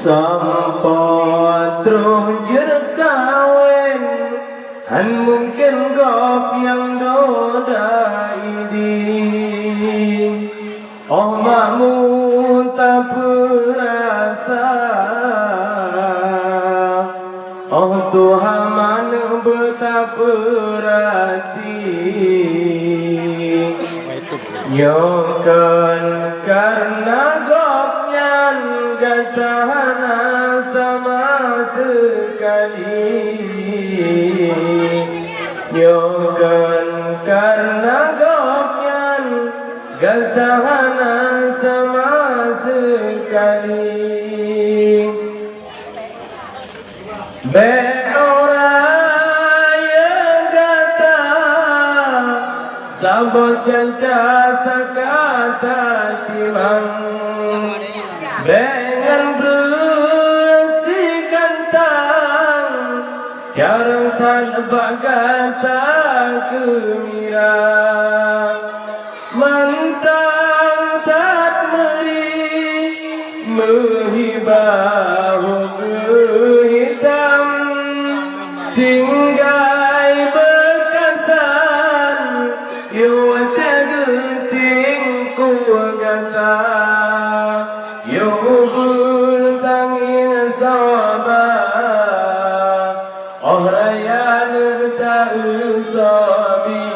Sampai terjun kawin Han mungkin gop yang doda ini Oh makmu tak berasa Oh Tuhan mana betapa berarti Nyokan karena gopnya Gantahana sama sekali Nyokan karena gopnya Gantahana sama sekali Be orang yang kata Sabot janca sakata timang Dengan bersihkan tang Jarang tanpa kata gembira Mantang tak meri Menghibah hitam Tinggai berkesan Yo tegenting ku gata Yo bertangin sabar Oh rayan tak usabi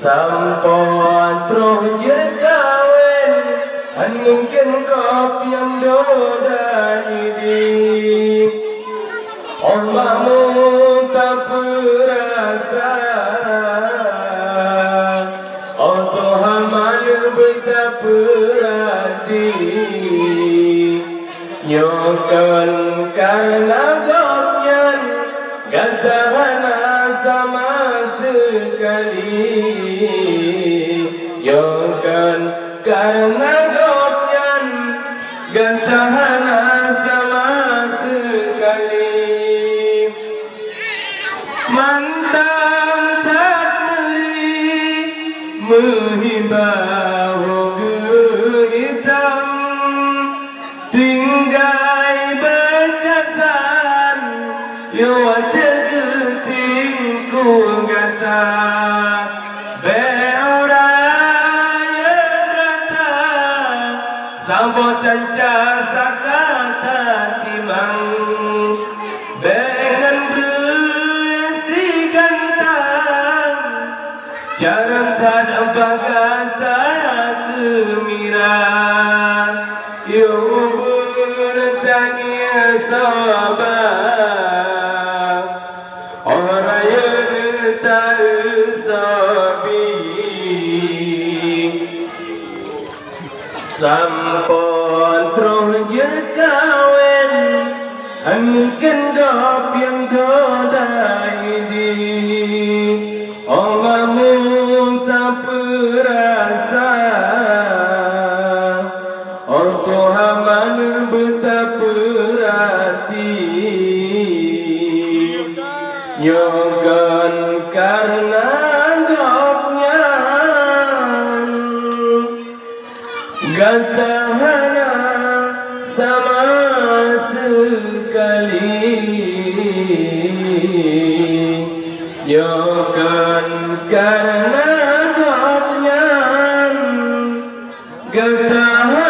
Sampai terus je kawin Han mungkin kau yang doda ini Allahmu tak berasa Oh Tuhan mana betapa hati Nyokan karena gopnya Gantahana sama sekali Nyokan karena gopnya Gantahana sama sekali Mantang tak meri Menghibah hitam Tinggai berkesan Yo tegeting ku gata Be orang yang kata Sabot janca sakata timang Dengan bersihkan tang Jarang tak nampak kata gembira Yo bertanya sabar Orang yang tak sabi Sampai terus je kawin Mungkin gop yang doda ini Allahmu tak berasa Oh Tuhan mana betapa hati Nyokan karena gopnya Gantahana sama sekali Nyokan karena gopnya Gantahana